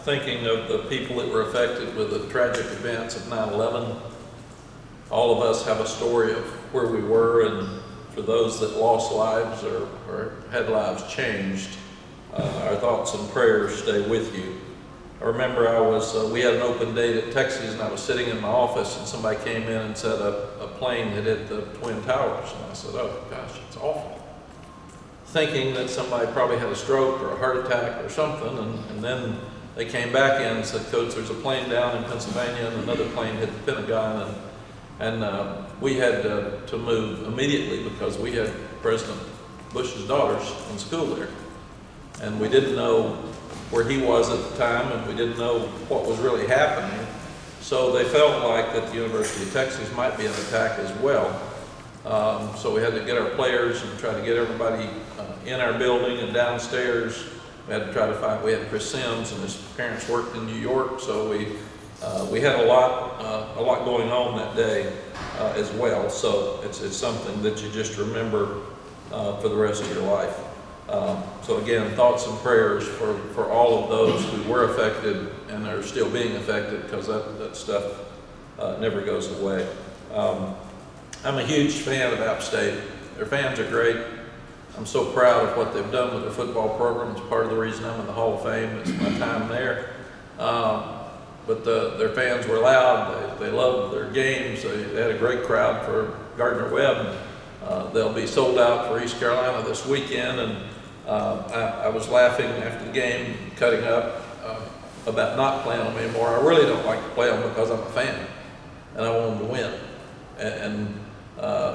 thinking of the people that were affected with the tragic events of 9/11. All of us have a story of where we were, and for those that lost lives or had lives changed, our thoughts and prayers stay with you. I remember we had an open date at Texas, and I was sitting in my office, and somebody came in and said a plane had hit the Twin Towers. And I said, oh gosh, it's awful. Thinking that somebody probably had a stroke or a heart attack or something, and then they came back in and said, Coach, there's a plane down in Pennsylvania and another plane hit the Pentagon, and we had to move immediately because we had President Bush's daughters in school there. And we didn't know where he was at the time, and we didn't know what was really happening. So they felt like that the University of Texas might be an attack as well. So we had to get our players and try to get everybody in our building and downstairs. We had to try to find, we had Chris Sims and his parents worked in New York, so we had a lot going on that day as well. So it's something that you just remember for the rest of your life. So again, thoughts and prayers for all of those who were affected and are still being affected, because that stuff never goes away. I'm a huge fan of App State. Their fans are great. I'm so proud of what they've done with their football program. It's part of the reason I'm in the Hall of Fame. It's my time there. But their fans were loud. They loved their games. They had a great crowd for Gardner-Webb. They'll be sold out for East Carolina this weekend. And I was laughing after the game, cutting up about not playing them anymore. I really don't like to play them because I'm a fan and I want them to win. And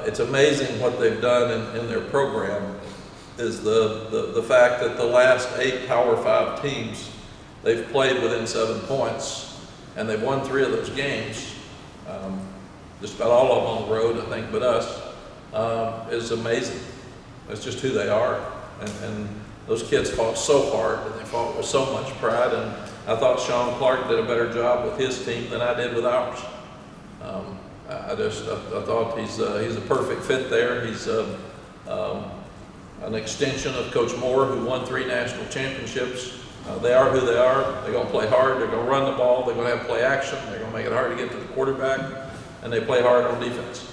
it's amazing what they've done in their program. Is the fact that the last 8 Power 5 teams, they've played within 7 points, and they've won 3 of those games. Just about all of them on the road, I think, but us, is amazing. That's just who they are. And those kids fought so hard, and they fought with so much pride, and I thought Sean Clark did a better job with his team than I did with ours. I thought he's a perfect fit there. He's an extension of Coach Moore, who won 3 national championships. They are who they are. They're going to play hard. They're going to run the ball. They're going to have play action. They're going to make it hard to get to the quarterback, and they play hard on defense.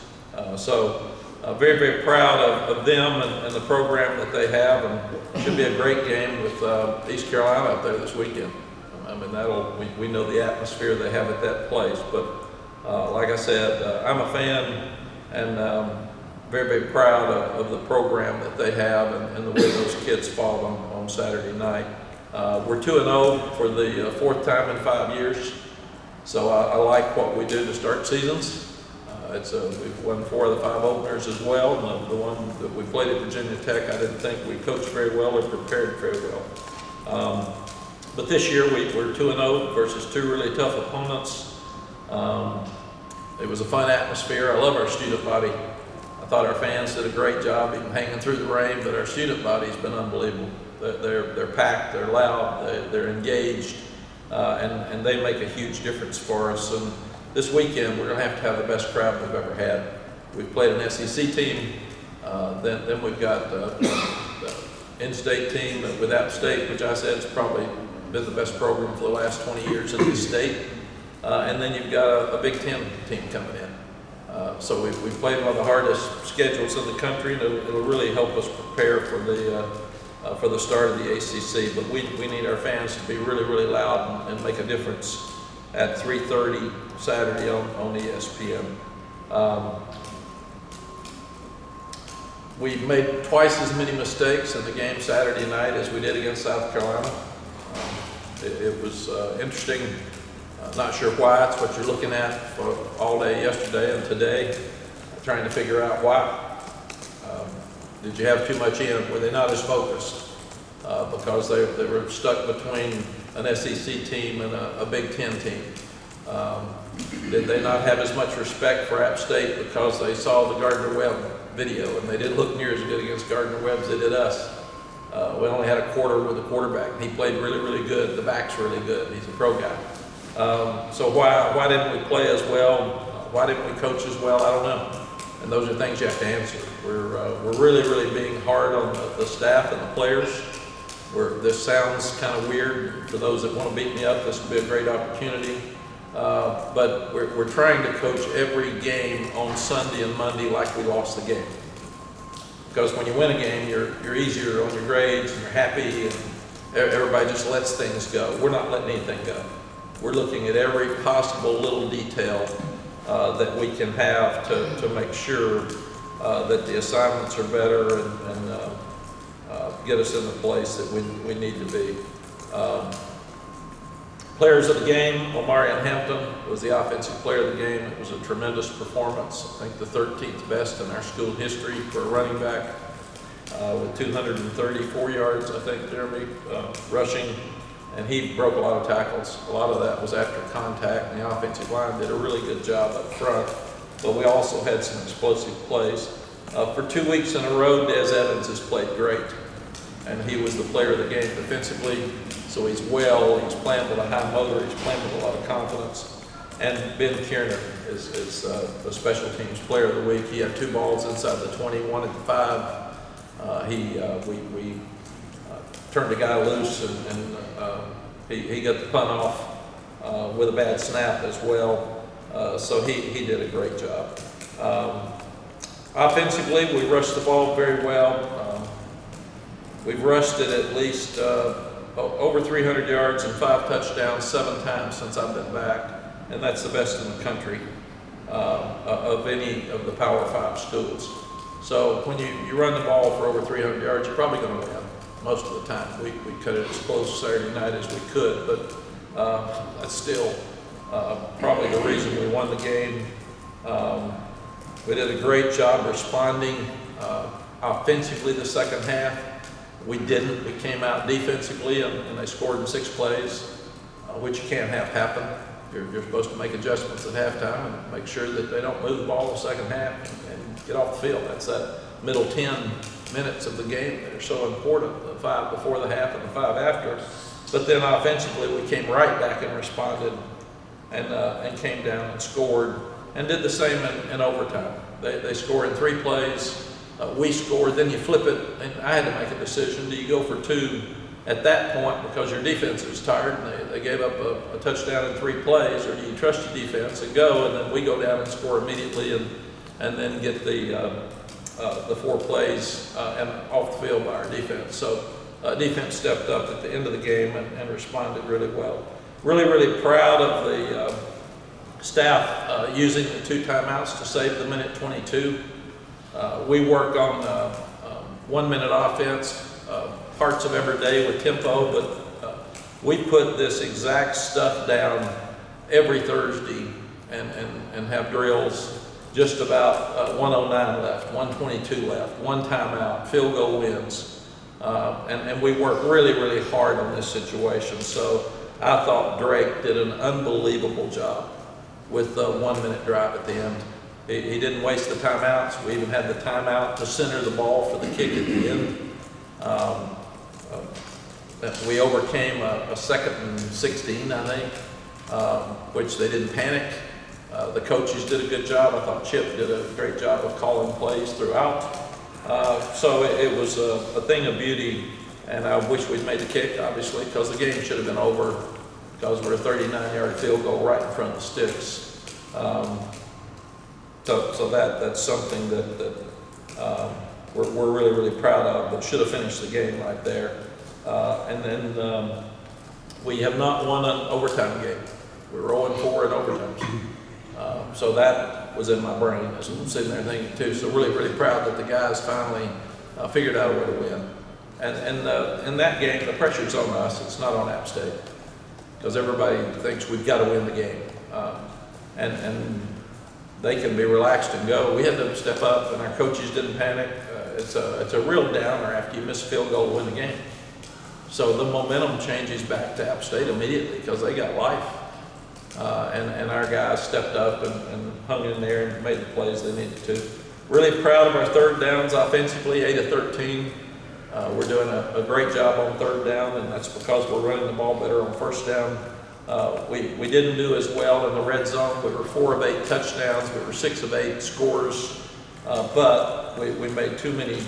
Very, very proud of them and the program that they have, and it should be a great game with East Carolina up there this weekend. I mean, we know the atmosphere they have at that place, but like I said, I'm a fan, and very, very proud of the program that they have and the way those kids fought on Saturday night. We're 2-0 for the 4th time in 5 years, so I like what we do to start seasons. We've won 4 of the 5 openers as well. The one that we played at Virginia Tech, I didn't think we coached very well or prepared very well. But this year we're 2-0 versus 2 really tough opponents. It was a fun atmosphere. I love our student body. I thought our fans did a great job even hanging through the rain, but our student body's been unbelievable. They're packed, they're loud, they're engaged, and they make a huge difference for us. And this weekend, we're going to have the best crowd we've ever had. We've played an SEC team, then we've got the in-state team with App State, which I said has probably been the best program for the last 20 years in this state. And then you've got a Big Ten team coming in. So we've played one of the hardest schedules in the country, and it'll really help us prepare for the start of the ACC. But we need our fans to be really, really loud and make a difference at 3:30 Saturday on ESPN. We made twice as many mistakes in the game Saturday night as we did against South Carolina. It was interesting. Not sure why. It's what you're looking at for all day yesterday and today, trying to figure out why. Did you have too much in? Were they not as focused? Because they were stuck between an SEC team and a Big Ten team. Did they not have as much respect for App State because they saw the Gardner-Webb video and they didn't look near as good against Gardner-Webb as they did us? We only had a quarter with the quarterback. He played really, really good. The back's really good. He's a pro guy. So why didn't we play as well? Why didn't we coach as well? I don't know. And those are things you have to answer. We're really, really being hard on the staff and the players. This sounds kind of weird for those that want to beat me up. This would be a great opportunity. But we're trying to coach every game on Sunday and Monday like we lost the game. Because when you win a game, you're easier on your grades and you're happy and everybody just lets things go. We're not letting anything go. We're looking at every possible little detail that we can have to make sure that the assignments are better and get us in the place that we need to be. Players of the game, Omarion Hampton was the offensive player of the game. It was a tremendous performance. I think the 13th best in our school history for a running back with 234 yards, I think, Jeremy, rushing. And he broke a lot of tackles. A lot of that was after contact, and the offensive line did a really good job up front. But we also had some explosive plays. For 2 weeks in a row, Des Evans has played great. And he was the player of the game defensively. So he's playing with a high motor, he's playing with a lot of confidence. And Ben Kiernan is the special teams player of the week. He had 2 balls inside the 20, 1 at the 5. We turned the guy loose and he got the punt off with a bad snap as well. So he did a great job. Offensively, we rushed the ball very well. We've rushed it at least over 300 yards and 5 touchdowns 7 times since I've been back, and that's the best in the country of any of the Power 5 schools. So when you run the ball for over 300 yards, you're probably going to win most of the time. We cut it as close Saturday night as we could, but that's still probably the reason we won the game. We did a great job responding offensively the second half. We didn't. We came out defensively and they scored in 6 plays, which you can't have happen. You're supposed to make adjustments at halftime and make sure that they don't move the ball the second half and get off the field. That's that middle 10 minutes of the game that are so important, the 5 before the half and the 5 after. But then offensively, we came right back and responded and came down and scored and did the same in overtime. They score in 3 plays. We scored, then you flip it, and I had to make a decision. Do you go for 2 at that point because your defense is tired and they gave up a touchdown in 3 plays, or do you trust your defense and go, and then we go down and score immediately and then get the 4 plays and off the field by our defense. So defense stepped up at the end of the game and responded really well. Really, really proud of the staff using the 2 timeouts to save the minute 22. We work on 1 minute offense parts of every day with tempo, but we put this exact stuff down every Thursday and have drills just about 109 left, 122 left, 1 timeout, field goal wins. And we work really, really hard on this situation. So I thought Drake did an unbelievable job with the 1 minute drive at the end. He didn't waste the timeouts. We even had the timeout to center the ball for the kick at the end. We overcame a 2nd and 16, I think, which they didn't panic. The coaches did a good job. I thought Chip did a great job of calling plays throughout. So it was a thing of beauty, and I wish we'd made the kick, obviously, because the game should have been over because we're a 39-yard field goal right in front of the sticks. So that's something that we're really, really proud of, but should have finished the game right there. And then we have not won an overtime game. We were 0-4 in overtime. So that was in my brain as I'm sitting there thinking too. So really, really proud that the guys finally figured out a way to win. And in that game, the pressure's on us. It's not on App State, because everybody thinks we've got to win the game. And they can be relaxed and go. We had to step up, and our coaches didn't panic. It's a real downer after you miss a field goal to win the game. So the momentum changes back to App State immediately because they got life. And our guys stepped up and hung in there and made the plays they needed to. Really proud of our 3rd downs offensively, 8 of 13. We're doing a great job on 3rd down, and that's because we're running the ball better on 1st down. We didn't do as well in the red zone. We were 4 of 8 touchdowns. We were 6 of 8 scores, but we made too many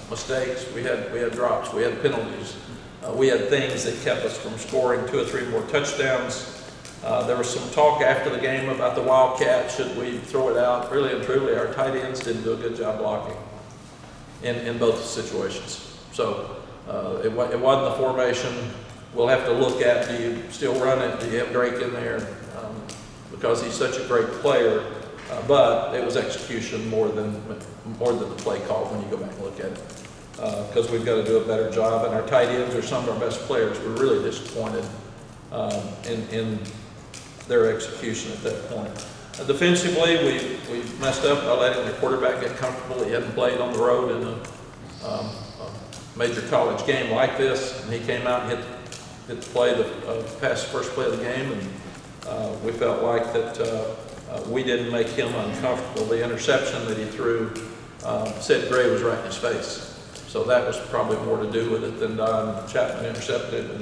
mistakes. We had drops. We had penalties. we had things that kept us from scoring 2 or 3 more touchdowns. There was some talk after the game about the Wildcat, should we throw it out? Really and truly, our tight ends didn't do a good job blocking in both situations. So it wasn't the formation. We'll have to look at, do you still run it? Do you have Drake in there? Because he's such a great player, but it was execution more than the play call when you go back and look at it. Because we've got to do a better job, and our tight ends are some of our best players. We're really disappointed in their execution at that point. Defensively, we messed up by letting the quarterback get comfortable. He hadn't played on the road in a major college game like this, and he came out and hit the play, pass the first play of the game, and we felt like that we didn't make him uncomfortable. The interception that he threw, Sid Gray was right in his face. So that was probably more to do with it than Don Chapman intercepted it.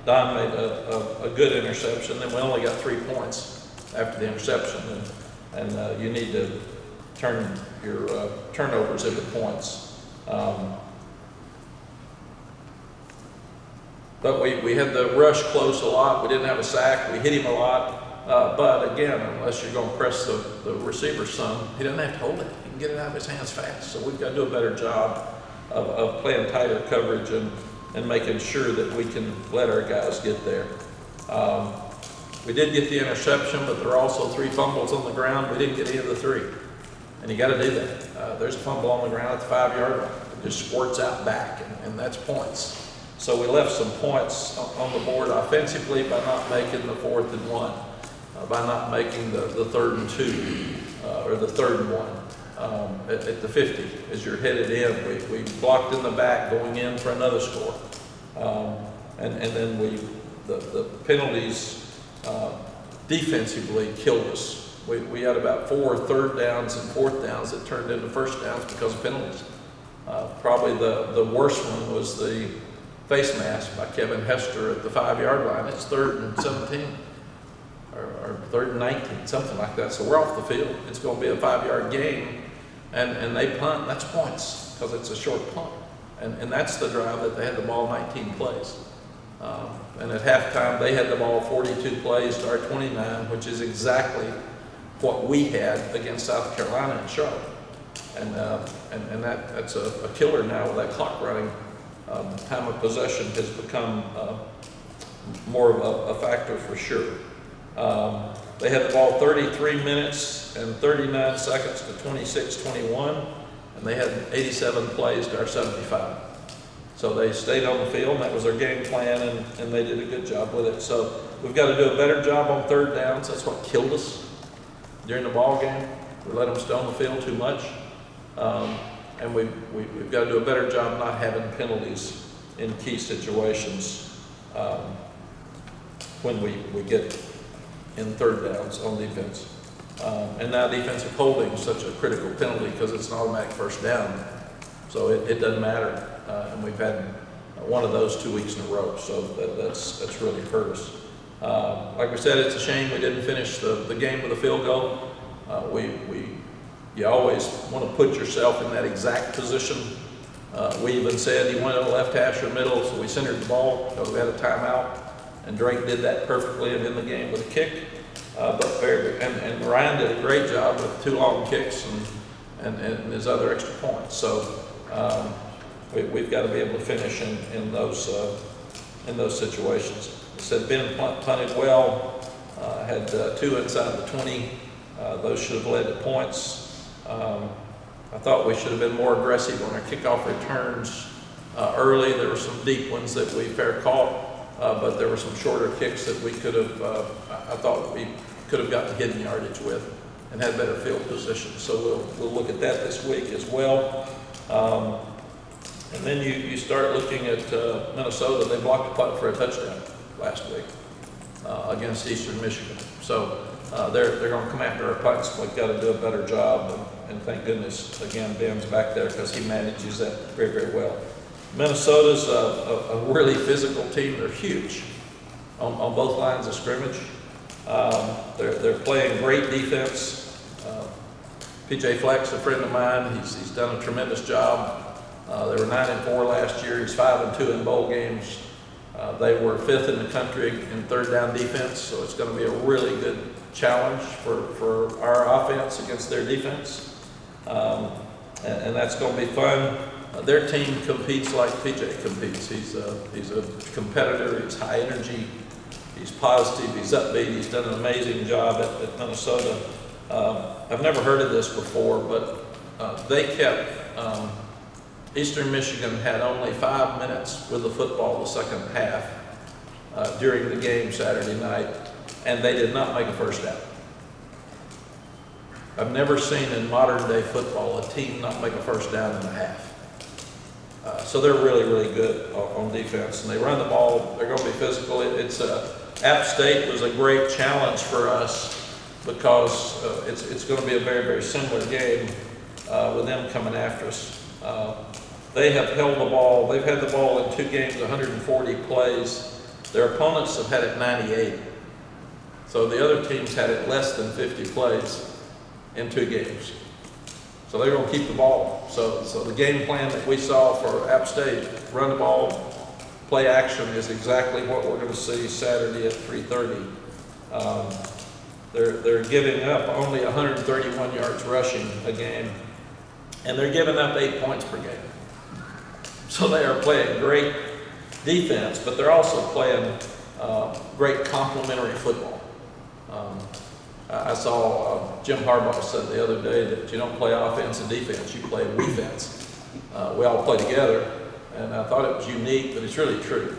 Don made a good interception, and we only got 3 points after the interception. And you need to turn your turnovers into points. But we had the rush close a lot. We didn't have a sack. We hit him a lot. But again, unless you're going to press the receiver some, he doesn't have to hold it. He can get it out of his hands fast. So we've got to do a better job of playing tighter coverage and making sure that we can let our guys get there. We did get the interception, but there are also 3 fumbles on the ground. We didn't get any of the 3. And you got to do that. There's a fumble on the ground at the 5-yard line. It just squirts out back, and that's points. So we left some points on the board offensively by not making the 4th and 1, by not making the 3rd and 2, or the 3rd and 1. At the 50, as you're headed in, we blocked in the back going in for another score. And then the penalties defensively killed us. We had about 4 3rd downs and 4th downs that turned into 1st downs because of penalties. Probably the worst one was the face mask by Kevin Hester at the 5-yard line. It's 3rd and 17 or 3rd and 19, something like that. So we're off the field. It's going to be a 5-yard game, and they punt. That's points because it's a short punt. And that's the drive that they had the ball 19 plays. And at halftime, they had the ball 42 plays to our 29, which is exactly what we had against South Carolina and Charlotte. And that's a killer now with that clock running. Time of possession has become more of a factor for sure. They had the ball 33 minutes and 39 seconds to 26-21, and they had 87 plays to our 75. So they stayed on the field, and that was their game plan, and they did a good job with it. So we've got to do a better job on 3rd downs. That's what killed us during the ball game. We let them stay on the field too much. And we've got to do a better job not having penalties in key situations when we get in 3rd downs on defense. And now defensive holding is such a critical penalty because it's an automatic 1st down. So it doesn't matter. And we've had one of those 2 weeks in a row. So that's really hurt us. Like we said, it's a shame we didn't finish the game with a field goal. You always want to put yourself in that exact position. We even said he went on the left hash or middle, so we centered the ball because we had a timeout, and Drake did that perfectly and in the game with a kick. And Ryan did a great job with 2 long kicks and his other extra points. So we've got to be able to finish in those situations. He said Ben punted well, had 2 inside the 20. Those should have led to points. I thought we should have been more aggressive on our kickoff returns early. There were some deep ones that we fair caught, but there were some shorter kicks that we could have, I thought we could have gotten hidden yardage with and had better field position. So we'll look at that this week as well. And then you start looking at Minnesota. They blocked a punt for a touchdown last week against Eastern Michigan. So they're going to come after our punts. We've got to do a better job, and thank goodness, again, Ben's back there because he manages that very, very well. Minnesota's a really physical team. They're huge on both lines of scrimmage. They're playing great defense. PJ Fleck's a friend of mine. He's done a tremendous job. They were 9-4 last year. He's 5-2 in bowl games. They were 5th in the country in third down defense, so it's going to be a really good challenge for our offense against their defense. And that's going to be fun. Their team competes like PJ competes. He's a competitor, he's high energy, he's positive, he's upbeat, he's done an amazing job at Minnesota. I've never heard of this before, but they kept, Eastern Michigan had only 5 minutes with the football the second half during the game Saturday night, and they did not make a first down. I've never seen in modern day football a team not make a first down in a half. So they're really, really good on defense, and they run the ball. They're going to be physical. App State was a great challenge for us because it's going to be a very, very similar game with them coming after us. They have held the ball. They've had the ball in 2 games, 140 plays. Their opponents have had it 98. So the other teams had it less than 50 plays in 2 games. So they're going to keep the ball. So the game plan that we saw for App State, run the ball, play action, is exactly what we're going to see Saturday at 3:30. They're giving up only 131 yards rushing a game, and they're giving up 8 points per game. So they are playing great defense, but they're also playing great complementary football. I saw Jim Harbaugh said the other day that you don't play offense and defense, you play defense. We all play together, and I thought it was unique, but it's really true.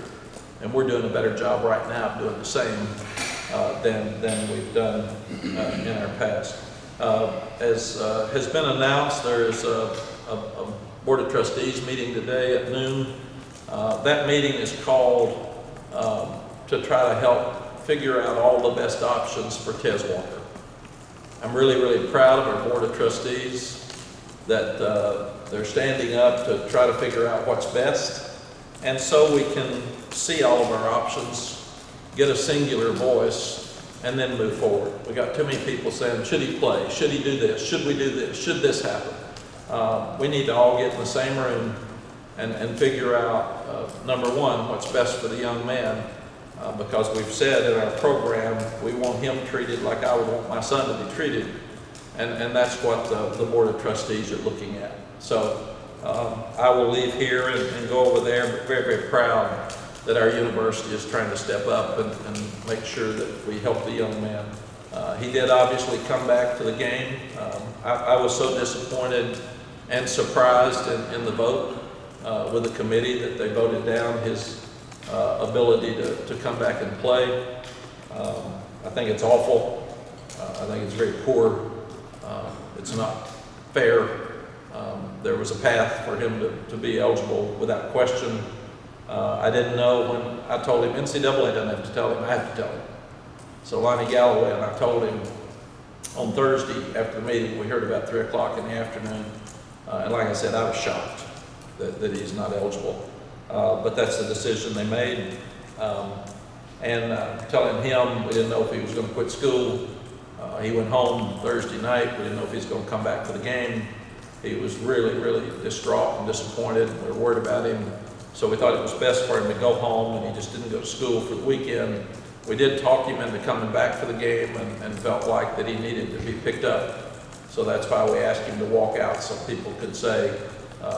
And we're doing a better job right now of doing the same than we've done in our past. As has been announced, there is a Board of Trustees meeting today at noon. That meeting is called to try to help figure out all the best options for Tez Walker. I'm really, really proud of our Board of Trustees that they're standing up to try to figure out what's best, and so we can see all of our options, get a singular voice, and then move forward. We got too many people saying, should he play? Should he do this? Should we do this? Should this happen? We need to all get in the same room and figure out, number one, what's best for the young man, because we've said in our program we want him treated like I would want my son to be treated, and that's what the Board of Trustees are looking at. So I will leave here and go over there, but very, very proud that our university is trying to step up and make sure that we help the young man. He did obviously come back to the game. I was so disappointed and surprised in the vote with the committee that they voted down his ability to come back and play. I think it's awful. I think it's very poor. It's not fair. There was a path for him to be eligible without question. I didn't know when I told him. NCAA doesn't have to tell him, I have to tell him. So Lonnie Galloway and I told him on Thursday after the meeting. We heard about 3 o'clock in the afternoon. And like I said, I was shocked that he's not eligible. But that's the decision they made. Telling him we didn't know if he was going to quit school. He went home Thursday night. We didn't know if he was going to come back for the game. He was really, really distraught and disappointed. We were worried about him. So we thought it was best for him to go home, and he just didn't go to school for the weekend. We did talk him into coming back for the game and felt like that he needed to be picked up. So that's why we asked him to walk out so people could say,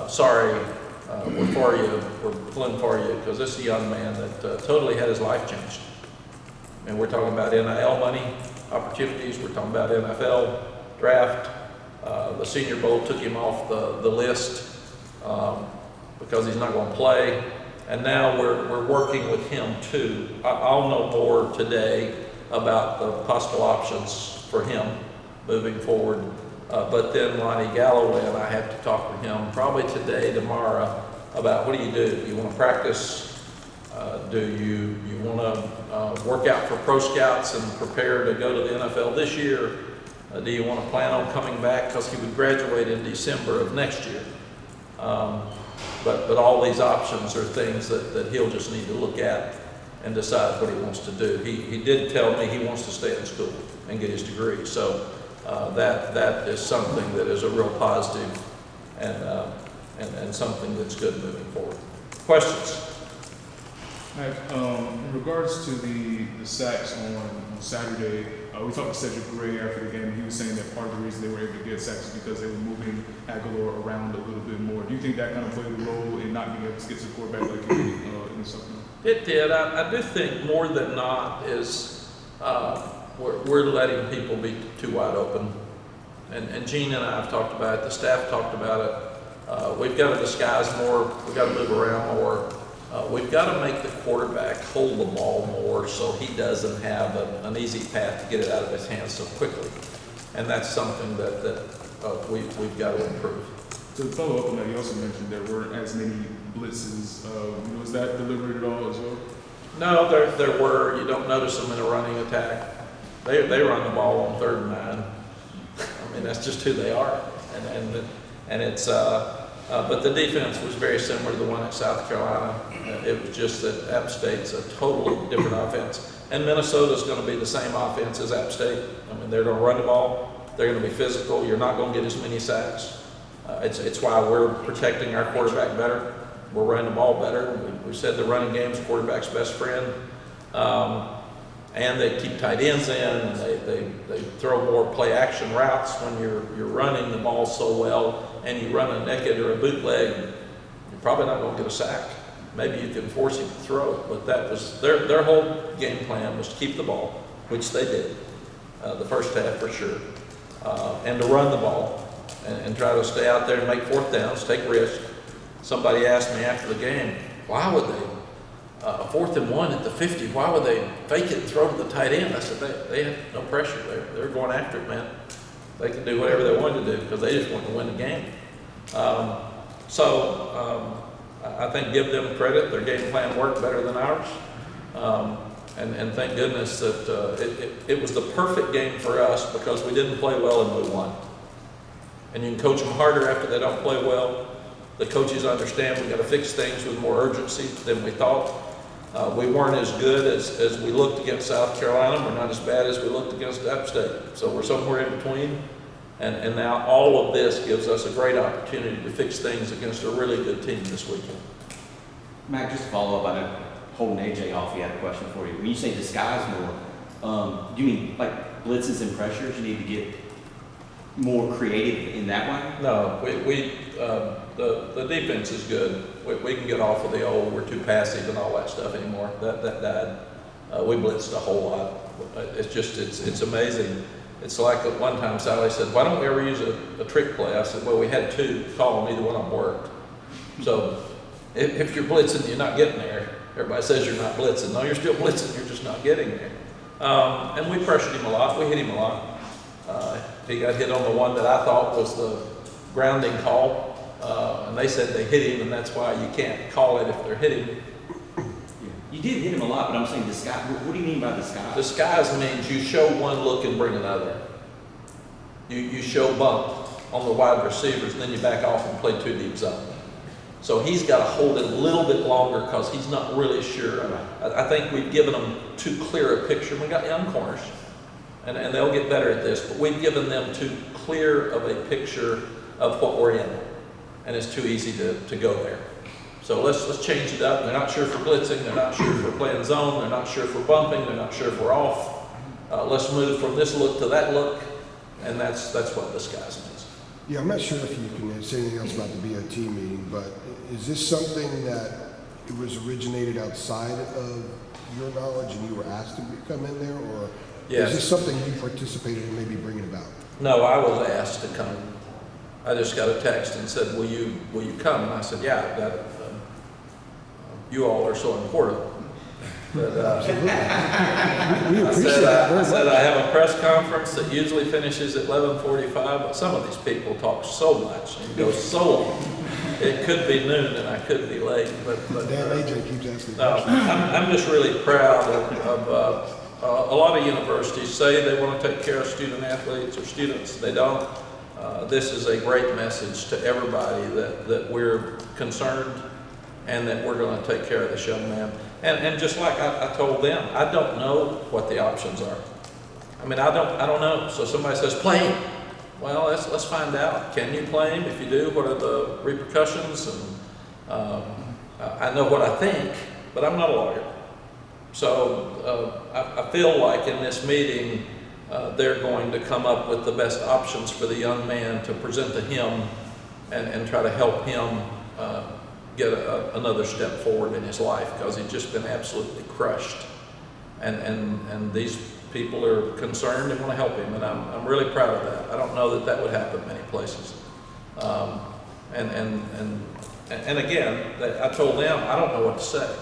sorry, we're for you, we're pulling for you, because this is a young man that totally had his life changed. And we're talking about NIL money opportunities, we're talking about NFL draft. The Senior Bowl took him off the list because he's not going to play. And now we're working with him too. I'll know more today about the possible options for him moving forward. But then Lonnie Galloway and I have to talk to him probably today, tomorrow, about what do you do? Do you want to practice? Do you want to work out for pro scouts and prepare to go to the NFL this year? Do you want to plan on coming back? Because he would graduate in December of next year. But all these options are things that he'll just need to look at and decide what he wants to do. He did tell me he wants to stay in school and get his degree. So that is something that is a real positive and something that's good moving forward. Questions? Mack, in regards to the sacks on Saturday, we talked to Cedric Gray after the game. He was saying that part of the reason they were able to get sacks is because they were moving Aguilar around a little bit more. Do you think that kind of played a role in not being able to get to the quarterback like you did in the supplement? It did. I do think more than not is we're letting people be too wide open. And Gene and I have talked about it. The staff talked about it. We've got to disguise more. We've got to move around more. We've got to make the quarterback hold the ball more so he doesn't have an easy path to get it out of his hands so quickly. And that's something that we've got to improve. To follow up on that, you also mentioned there weren't as many blitzes. Was that deliberate at all as well? No, there were. You don't notice them in a running attack. They run the ball on 3rd and 9. I mean, that's just who they are. And it's but the defense was very similar to the one at South Carolina. It was just that App State's a totally different offense. And Minnesota's going to be the same offense as App State. I mean, they're going to run the ball. They're going to be physical. You're not going to get as many sacks. It's why we're protecting our quarterback better. We're running the ball better. We said the running game's the quarterback's best friend. And they keep tight ends in, and they throw more play action routes when you're running the ball so well, and you run a naked or a bootleg, you're probably not going to get a sack. Maybe you can force him to throw it, but that was their whole game plan was to keep the ball, which they did the first half for sure, and to run the ball and try to stay out there and make 4th downs, take risks. Somebody asked me after the game, why would they? 4th and 1 at the 50, why would they fake it and throw to the tight end? I said they had no pressure. They're going after it, man. They could do whatever they wanted to do because they just wanted to win the game. I think give them credit. Their game plan worked better than ours. And thank goodness that it was the perfect game for us because we didn't play well and we won. And you can coach them harder after they don't play well. The coaches understand we've got to fix things with more urgency than we thought. We weren't as good as we looked against South Carolina. We're not as bad as we looked against App State. So we're somewhere in between. And now all of this gives us a great opportunity to fix things against a really good team this weekend. Mack, just to follow up, I know holding AJ off, he had a question for you. When you say disguise more, do you mean like blitzes and pressures? You need to get more creative in that way? No, the defense is good. We can get off of the old, we're too passive and all that stuff anymore. That died. We blitzed a whole lot. It's amazing. It's like at one time Sally said, why don't we ever use a trick play? I said, well, we had 2 call them, either one of them worked. So if you're blitzing, you're not getting there. Everybody says you're not blitzing. No, you're still blitzing, you're just not getting there. And we pressured him a lot, we hit him a lot. He got hit on the one that I thought was the grounding call. And they said they hit him, and that's why you can't call it if they're hitting. You did hit him a lot, but I'm saying disguise. What do you mean by disguise? Disguise means you show one look and bring another. You show bump on the wide receivers, and then you back off and play 2 deep zone. So he's got to hold it a little bit longer because he's not really sure. I think we've given them too clear a picture. We got young corners, and they'll get better at this, but we've given them too clear of a picture of what we're in, and it's too easy to go there. So let's change it up. They're not sure for blitzing. They're not sure for playing zone. They're not sure for bumping. They're not sure if we're off. Let's move from this look to that look, and that's what disguise means. Yeah, I'm not sure if you can say anything else about the BOT meeting, but is this something that it was originated outside of your knowledge and you were asked to come in there, or Yes. is this something you participated in maybe bringing about? No, I was asked to come. I just got a text and said, will you come? And I said, yeah, you all are so important. But, we appreciate that very I said much. I have a press conference that usually finishes at 11:45, but some of these people talk so much and go so long. It could be noon and I could be late, but Dan AJ keeps asking no, questions. I'm just really proud of a lot of universities say they want to take care of student athletes or students. They don't. This is a great message to everybody that we're concerned and that we're going to take care of this young man. And just like I told them, I don't know what the options are. I mean, I don't know. So somebody says, play him. Well, let's find out. Can you play him? If you do, what are the repercussions? And I know what I think, but I'm not a lawyer. So I feel like in this meeting, they're going to come up with the best options for the young man to present to him and try to help him get another step forward in his life, because he's just been absolutely crushed. And these people are concerned and want to help him, and I'm really proud of that. I don't know that would happen many places. And again, I told them I don't know what to say.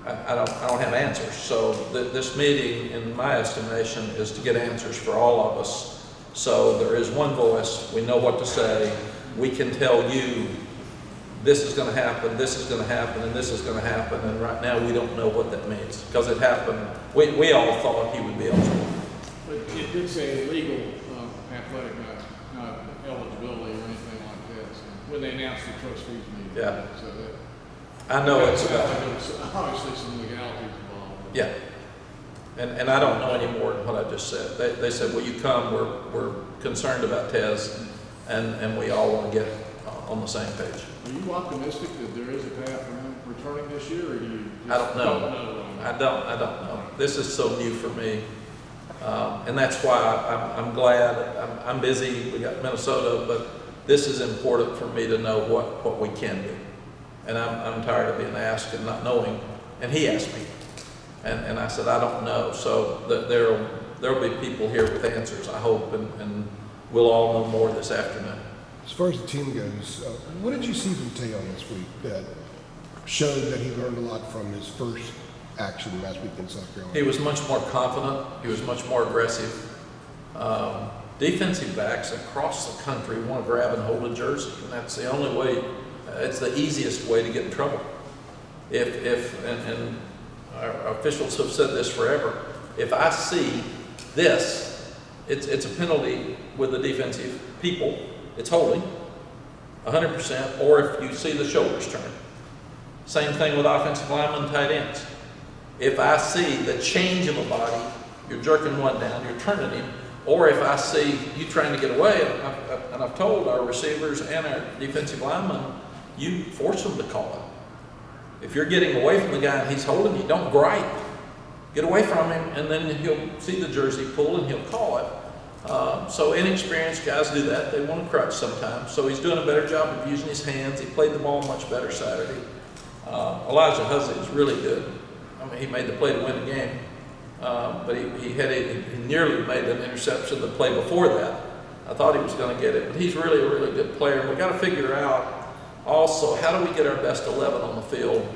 I don't have answers. So this meeting, in my estimation, is to get answers for all of us. So there is one voice. We know what to say. We can tell you this is going to happen, this is going to happen, and this is going to happen. And right now we don't know what that means, because it happened. We all thought he would be eligible. But it did say legal athletic eligibility or anything like that. So when they announced the trustees meeting. Yeah. So that, I know it's obviously some legalities involved. yeah. And I don't know any more than what I just said. They said, will you come? We're concerned about Tez, and we all want to get on the same page. Are you optimistic that there is a path for him returning this year, or do you just I don't know. know? I don't know. This is so new for me. And that's why I'm glad. I'm busy. We got Minnesota, but this is important for me to know what we can do. And I'm tired of being asked and not knowing. And he asked me. And I said, I don't know. So there'll be people here with answers, I hope, and we'll all know more this afternoon. As far as the team goes, what did you see from Taylor this week that showed that he learned a lot from his first action last week in South Carolina? He was much more confident. He was much more aggressive. Defensive backs across the country want to grab and hold a jersey, and that's the only way. It's the easiest way to get in trouble. And our officials have said this forever. If I see this, it's a penalty with the defensive people. It's holding 100%, or if you see the shoulders turn. Same thing with offensive linemen, tight ends. If I see the change of a body, you're jerking one down, you're turning him, or if I see you trying to get away, and I've told our receivers and our defensive linemen, you force them to call it. If you're getting away from the guy and he's holding you, don't gripe. Get away from him, and then he'll see the jersey pull and he'll call it. So inexperienced guys do that. They want to crutch sometimes. So he's doing a better job of using his hands. He played the ball much better Saturday. Elijah Hussey is really good. I mean, he made the play to win the game. But he nearly made an interception the play before that. I thought he was going to get it, but he's really a really good player. We've got to figure out also, how do we get our best 11 on the field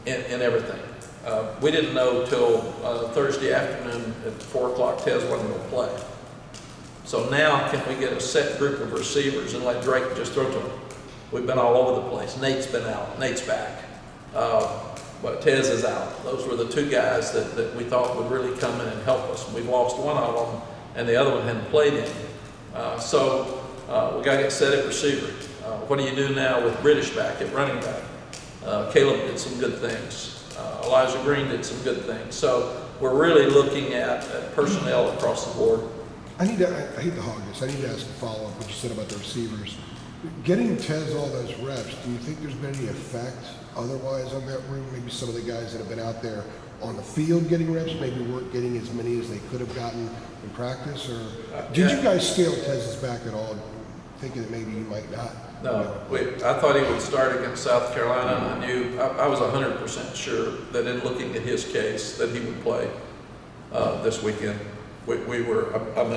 in everything? We didn't know till Thursday afternoon at 4 o'clock Tez wasn't going to play. So now can we get a set group of receivers and let Drake just throw to them? We've been all over the place. Nate's been out. Nate's back. But Tez is out. Those were the two guys that we thought would really come in and help us. We've lost one of them, and the other one hadn't played any. So we got to get set at receiver. What do you do now with British back at running back? Caleb did some good things. Elijah Green did some good things. So we're really looking at personnel across the board. I hate to hog this. I need to ask a follow-up what you said about the receivers. Getting Tez all those reps, do you think there's been any effect otherwise on that room? Maybe some of the guys that have been out there on the field getting reps maybe weren't getting as many as they could have gotten in practice? Or did you guys scale Tez's back at all, thinking that maybe you might not? No, I thought he would start against South Carolina, and I knew, I was 100% sure that in looking at his case that he would play this weekend. I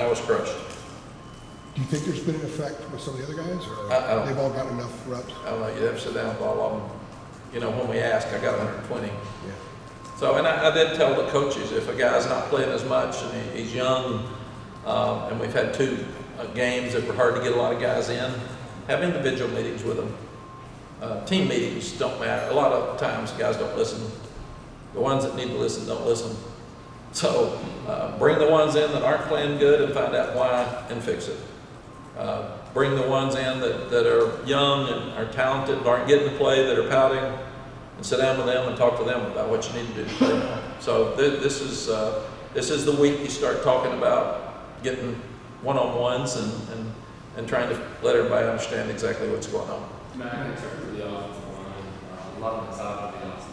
was crushed. Do you think there's been an effect with some of the other guys, or I don't, they've all gotten enough reps? I don't know, you'd have to sit down with all of them. You know, when we asked, I got 120. Yeah. So, and I did tell the coaches, if a guy's not playing as much and he's young, and we've had 2 games that were hard to get a lot of guys in, have individual meetings with them. Team meetings don't matter. A lot of times guys don't listen. The ones that need to listen don't listen. So bring the ones in that aren't playing good and find out why and fix it. Bring the ones in that are young and are talented and aren't getting to play, that are pouting, and sit down with them and talk to them about what you need to do to play more. So this is the week you start talking about getting one-on-ones and trying to let everybody understand exactly what's going on. Mack, in terms of the offensive line, a lot of the top of the offensive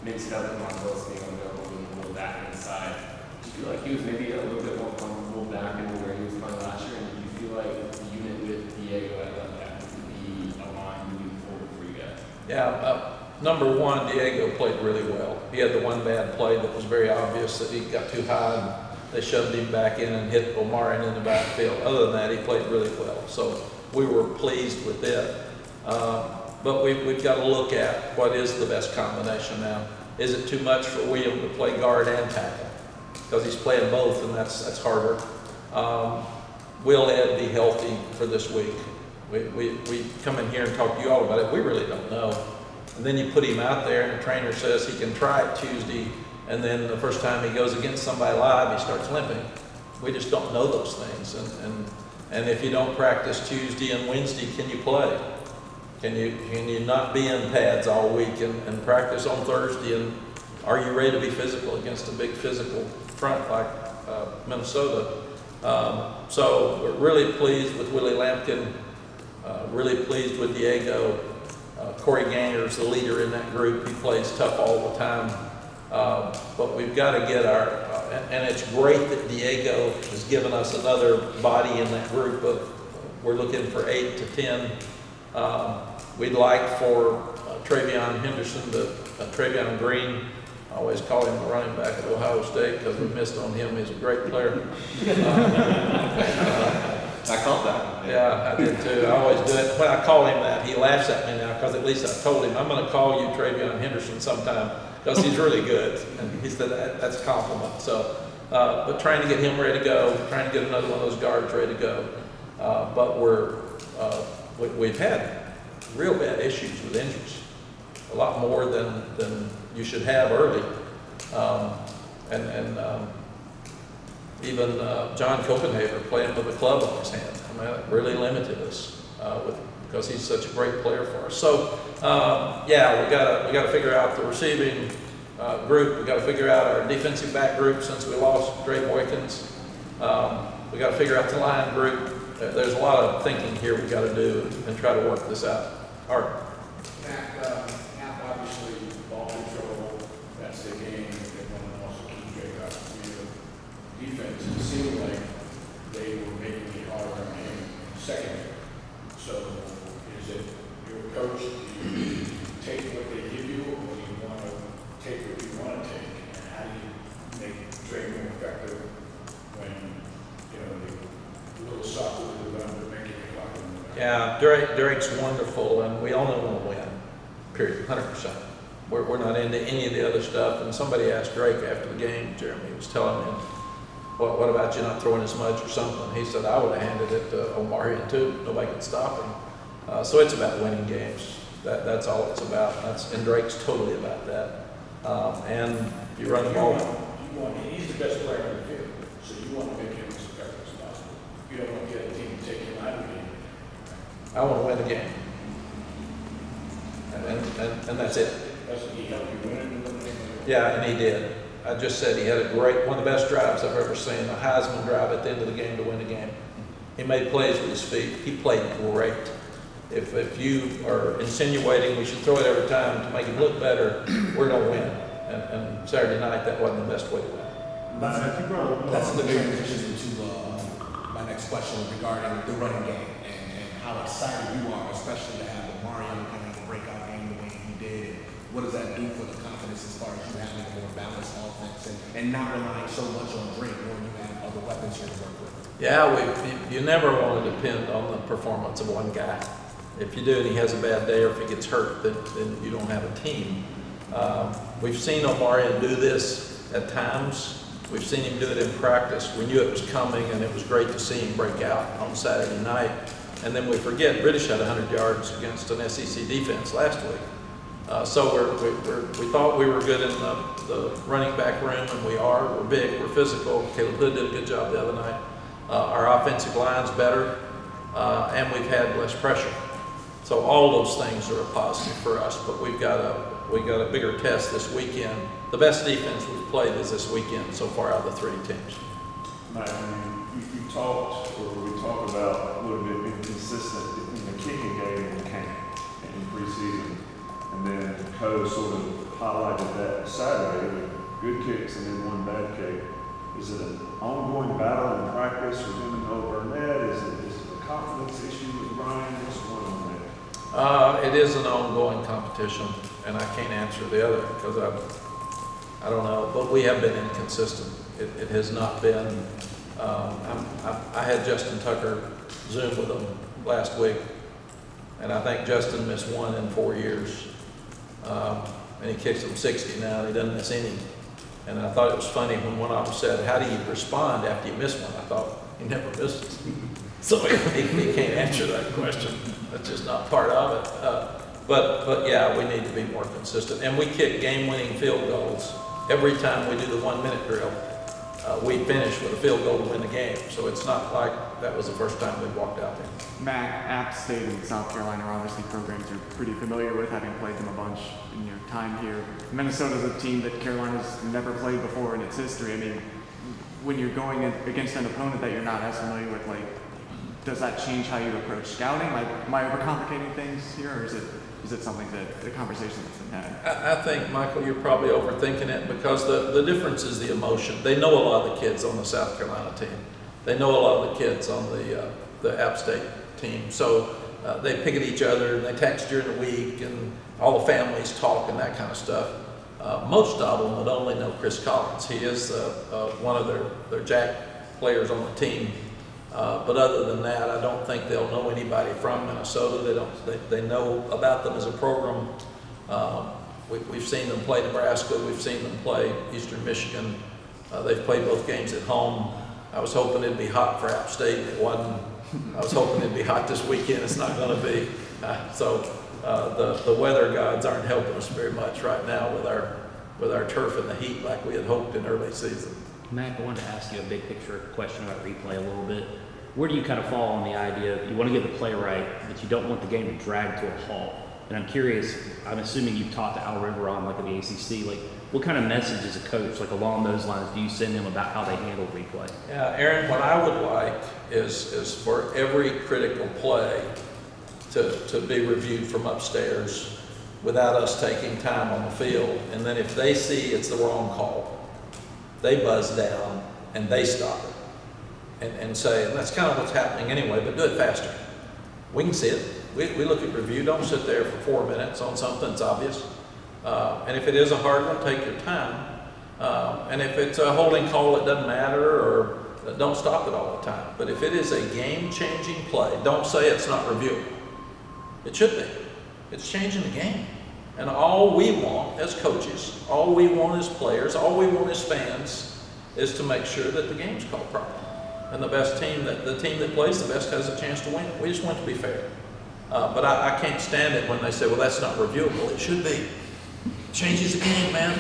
mix it up with Marcellus being available and a little back inside. Do you feel like he was maybe a little bit more comfortable back in where he was playing last year? And do you feel like the unit with Diego at left tackle could be a line moving forward for you guys? Yeah, number one, Diego played really well. He had the one bad play that was very obvious that he got too high and they shoved him back in and hit Omarion in the backfield. Other than that, he played really well. So we were pleased with it. But we've got to look at what is the best combination now. Is it too much for William to play guard and tackle? Because he's playing both, and that's harder. Will Ed be healthy for this week? We come in here and talk to you all about it. We really don't know. And then you put him out there, and the trainer says he can try it Tuesday, and then the first time he goes against somebody live, he starts limping. We just don't know those things. And if you don't practice Tuesday and Wednesday, can you play? Can you not be in pads all week and practice on Thursday? And are you ready to be physical against a big physical front like Minnesota? So we're really pleased with Willie Lampkin, really pleased with Diego. Corey Gainer's the leader in that group. He plays tough all the time. But we've got to get and it's great that Diego has given us another body in that group. We're looking for 8 to 10. We'd like for Travion Henderson, Travion Green, I always call him the running back at Ohio State because we missed on him. He's a great player. I caught that. Yeah, I did too. I always do it. When I call him that, he laughs at me now because at least I told him, I'm going to call you Travion Henderson sometime because he's really good. And he said that's a compliment. So, but trying to get him ready to go, trying to get another one of those guards ready to go. But we've had real bad issues with injuries, a lot more than you should have early. Even John Copenhagen playing with a club on his hand. I mean, it really limited us because he's such a great player for us. So, yeah, we got to figure out the receiving group. We got to figure out our defensive back group since we lost Dre Boykins. We got to figure out the line group. There's a lot of thinking here we got to do and try to work this out. Art. Mack, obviously, ball control, that's the game. They want to also keep Drake out of the field. Defense, it seemed like they were making it harder on him second. So is it your coach, do you take what they give you, or do you want to take what you want to take? And how do you make Drake more effective when, the little soccer with the run, but making it harder? Yeah, Drake's wonderful, and we only want to win, period, 100%. We're not into any of the other stuff. And somebody asked Drake after the game, Jeremy was telling him, what about you not throwing as much or something? He said, I would have handed it to Omarion too. Nobody could stop him. So it's about winning games. That's all it's about. And Drake's totally about that. And if you run the ball. He's the best player on the field, so you want to make him as effective as possible. You don't want to get a team to take him out of the game. I want to win the game. And that's it. Doesn't he help you win? Yeah, and he did. I just said he had one of the best drives I've ever seen, a Heisman drive at the end of the game to win the game. He made plays with his feet. He played great. If you are insinuating we should throw it every time to make him look better, we're going to win. And Saturday night, that wasn't the best way to win. That's the big transition to my next question regarding the running game and how excited you are, especially to have Omarion kind of have a breakout game the way he did. What does that do for the confidence as far as you having a more balanced offense and not relying so much on Drake when you have other weapons here to work with? Yeah, you never want to depend on the performance of one guy. If you do and he has a bad day or if he gets hurt, then you don't have a team. We've seen Omarion do this at times. We've seen him do it in practice. We knew it was coming, and it was great to see him break out on Saturday night. And then we forget, British had 100 yards against an SEC defense last week. So we thought we were good in the running back room, and we are. We're big, we're physical. Caleb Hood did a good job the other night. Our offensive line's better, and we've had less pressure. So all those things are a positive for us, but we've got a bigger test this weekend. The best defense we've played is this weekend so far out of the 3 teams. Mack, you talked, or we talked about a little bit being consistent in the kicking game in camp and in preseason, and then Co sort of highlighted that Saturday with good kicks and then one bad kick. Is it an ongoing battle in practice with him and Noah Burnett? Is it a confidence issue with Ryan? What's going on there? It is an ongoing competition, and I can't answer the other because I don't know, but we have been inconsistent. It has not been. I had Justin Tucker Zoom with him last week, and I think Justin missed one in 4 years, and he kicks them 60 now, and he doesn't miss any. And I thought it was funny when one of them said, "How do you respond after you miss one?" I thought, he never misses. So he can't answer that question. That's just not part of it. But yeah, we need to be more consistent. And we kick game-winning field goals every time we do the 1 minute drill. We finish with a field goal to win the game. So it's not like that was the first time we walked out there. Mack, App State and South Carolina are obviously programs you're pretty familiar with, having played them a bunch in your time here. Minnesota's a team that Carolina's never played before in its history. I mean, when you're going against an opponent that you're not as familiar with, like, does that change how you approach scouting? Like, am I overcomplicating things here, or is it something that the conversation that's been had? I think, Michael, you're probably overthinking it because the difference is the emotion. They know a lot of the kids on the South Carolina team. They know a lot of the kids on the App State team. So they pick at each other and they text during the week and all the families talk and that kind of stuff. Most of them would only know Chris Collins. He is one of their Jack players on the team. But other than that, I don't think they'll know anybody from Minnesota. They know about them as a program. We've seen them play Nebraska. We've seen them play Eastern Michigan. They've played both games at home. I was hoping it'd be hot for App State. It wasn't. I was hoping it'd be hot this weekend. It's not going to be. So the weather gods aren't helping us very much right now with our turf and the heat like we had hoped in early season. Mack, I wanted to ask you a big picture question about replay a little bit. Where do you kind of fall on the idea you want to get the play right, but you don't want the game to drag to a halt? And I'm curious, I'm assuming you've talked to Al River on like the ACC, like what kind of message as a coach, like along those lines, do you send them about how they handle replay? Yeah, Aaron, what I would like is for every critical play to be reviewed from upstairs without us taking time on the field. And then if they see it's the wrong call, they buzz down and they stop it and say, and that's kind of what's happening anyway, but do it faster. We can see it. We look at review. Don't sit there for 4 minutes on something that's obvious. And if it is a hard one, take your time. And if it's a holding call, it doesn't matter, or don't stop it all the time. But if it is a game-changing play, don't say it's not reviewable. It should be. It's changing the game. And all we want as coaches, all we want as players, all we want as fans is to make sure that the game's called properly. And the team that plays the best has a chance to win. We just want it to be fair. But I can't stand it when they say, well, that's not reviewable. It should be. It changes the game, man.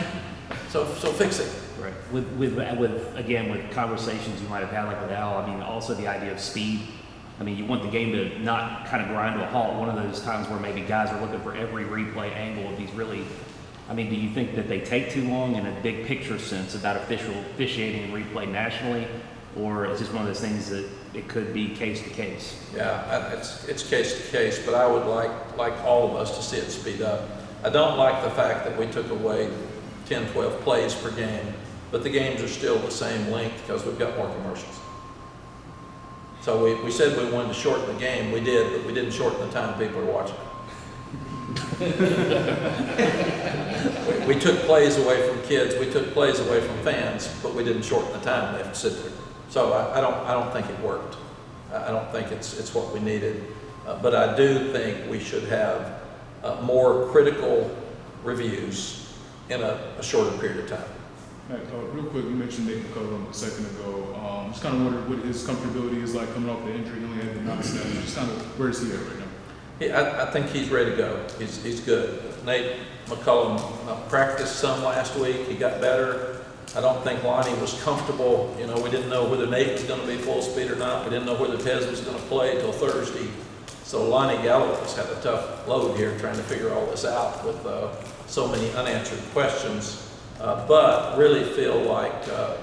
So fix it. Right. With conversations you might have had like with Al, I mean, also the idea of speed. I mean, you want the game to not kind of grind to a halt. One of those times where maybe guys are looking for every replay angle of these really, I mean, do you think that they take too long in a big picture sense about officiating and replay nationally? Or is this one of those things that it could be case to case? Yeah, it's case to case, but I would like all of us to see it speed up. I don't like the fact that we took away 10, 12 plays per game, but the games are still the same length because we've got more commercials. So we said we wanted to shorten the game. We did, but we didn't shorten the time people are watching. we took plays away from kids. We took plays away from fans, but we didn't shorten the time they have to sit there. So I don't think it worked. I don't think it's what we needed. But I do think we should have more critical reviews in a shorter period of time. Matt, real quick, you mentioned Nate McCullum a second ago. Just kind of wondered what his comfortability is like coming off the injury. He only had the knock-snap. Just kind of, where is he at right now? I think he's ready to go. He's good. Nate McCullum practiced some last week. He got better. I don't think Lonnie was comfortable. You know, we didn't know whether Nate was going to be full speed or not. We didn't know whether Tez was going to play until Thursday. So Lonnie Galloway's had a tough load here trying to figure all this out with so many unanswered questions. But really feel like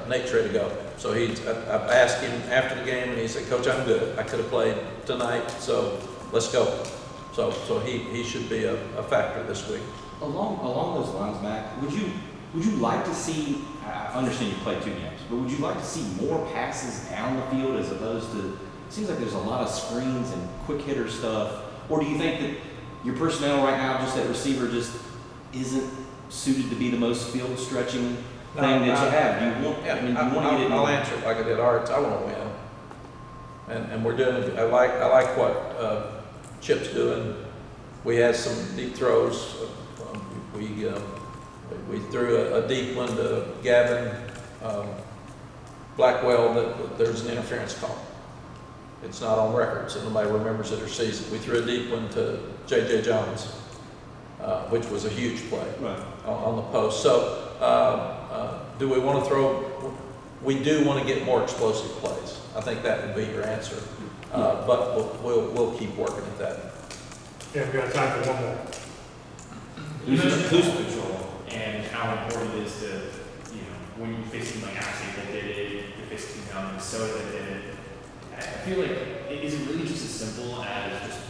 Nate's ready to go. So I've asked him after the game, and he said, "Coach, I'm good. I could have played tonight, so let's go." So he should be a factor this week. Along those lines, Mac, would you like to see? I understand you played 2 games, but would you like to see more passes down the field as opposed to? It seems like there's a lot of screens and quick hitter stuff. Or do you think that your personnel right now, just at receiver, just isn't suited to be the most field stretching thing that you have? Do you want? I mean, do you want to get it? I'll answer it like I did Arts. I want to win, and we're doing it. I like what Chip's doing. We had some deep throws. We threw a deep one to Gavin Blackwell that there's an interference call. It's not on record, so nobody remembers it or sees it. We threw a deep one to J.J. Jones, which was a huge play on the post. So do we want to throw? We do want to get more explosive plays. I think that would be your answer. But we'll keep working at that. Yeah, we've got time for one more. Who's control? And how important it is to, when you face a team like App that did it, you face a team down in Minnesota that did it. I feel like, is it really just as simple as just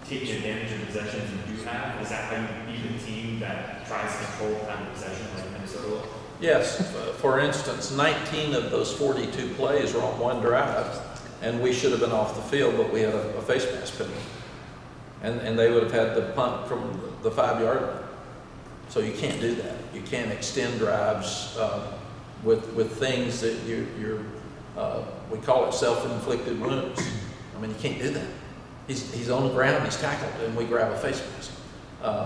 taking advantage of possessions you do have? Is that how you beat a team that tries to control the time of possession like Minnesota? Yes. For instance, 19 of those 42 plays were on one drive, and we should have been off the field, but we had a face mask penalty. And they would have had the punt from the 5-yard line. So you can't do that. You can't extend drives with things that we call it self-inflicted wounds. I mean, you can't do that. He's on the ground, he's tackled, and we grab a face mask.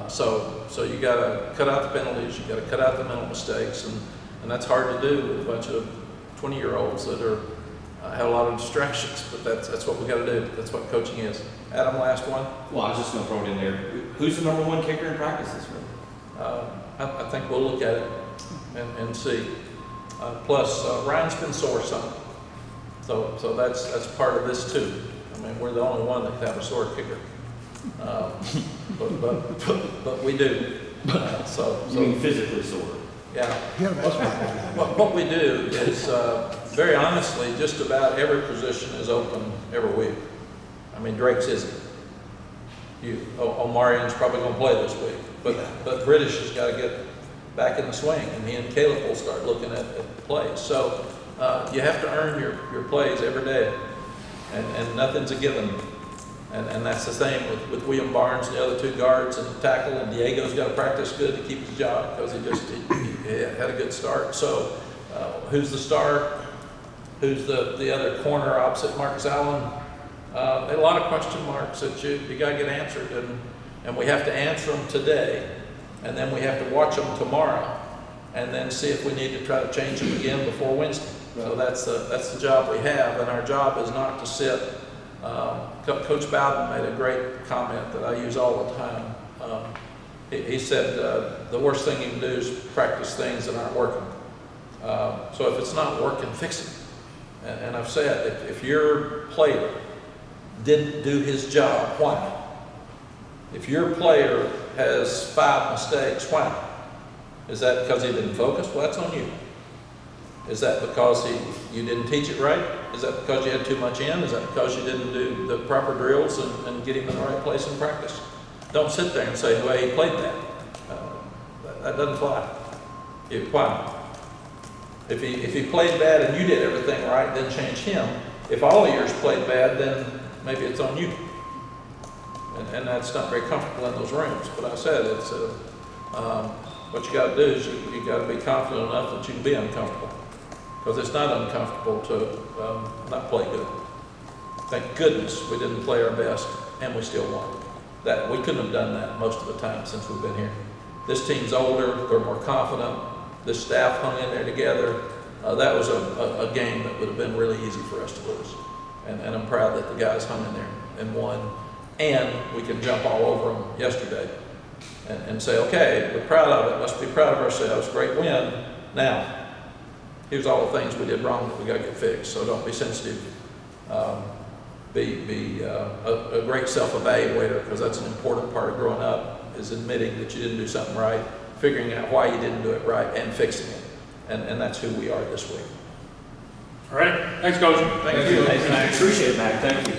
So you got to cut out the penalties, you got to cut out the mental mistakes, and that's hard to do with a bunch of 20-year-olds that have a lot of distractions. But that's what we got to do. That's what coaching is. Adam, last one. Well, I was just going to throw it in there. Who's the number 1 kicker in practice this week? I think we'll look at it and see. Plus, Ryan's been sore some, so that's part of this too. I mean, we're the only one that can have a sore kicker, but we do. You mean physically sore? Yeah. Yeah, that's right. What we do is, very honestly, just about every position is open every week. I mean, Drake's isn't. Omarion's probably going to play this week. But British has got to get back in the swing, and he and Caleb will start looking at plays. So you have to earn your plays every day, and nothing's a given. And that's the same with William Barnes and the other 2 guards and the tackle, and Diego's got to practice good to keep his job because he had a good start. So who's the star? Who's the other corner opposite Marcus Allen? A lot of question marks that you got to get answered, and we have to answer them today, and then we have to watch them tomorrow, and then see if we need to try to change them again before Wednesday. Right. So that's the job we have, and our job is not to sit. Coach Bowden made a great comment that I use all the time. He said the worst thing you can do is practice things that aren't working. So if it's not working, fix it. And I've said, if your player didn't do his job, why? If your player has 5 mistakes, why? Is that because he didn't focus? Well, that's on you. Is that because you didn't teach it right? Is that because you had too much in? Is that because you didn't do the proper drills and get him in the right place in practice? Don't sit there and say, well, he played that. That doesn't fly. Why? If he played bad and you did everything right, then change him. If all of yours played bad, then maybe it's on you. And that's not very comfortable in those rooms. But I said it's what you got to do is you got to be confident enough that you can be uncomfortable, because it's not uncomfortable to not play good. Thank goodness we didn't play our best and we still won. That we couldn't have done that most of the time since we've been here. This team's older, they're more confident. This staff hung in there together. That was a game that would have been really easy for us to lose. And I'm proud that the guys hung in there and won. And we can jump all over them yesterday and say, okay, we're proud of it. Let's be proud of ourselves. Great win. Now, here's all the things we did wrong that we got to get fixed. So don't be sensitive. Be a great self-evaluator, because that's an important part of growing up, is admitting that you didn't do something right, figuring out why you didn't do it right, and fixing it. And that's who we are this week. All right. Thanks, Coach. Thank you. I appreciate it, Mac. Thank you.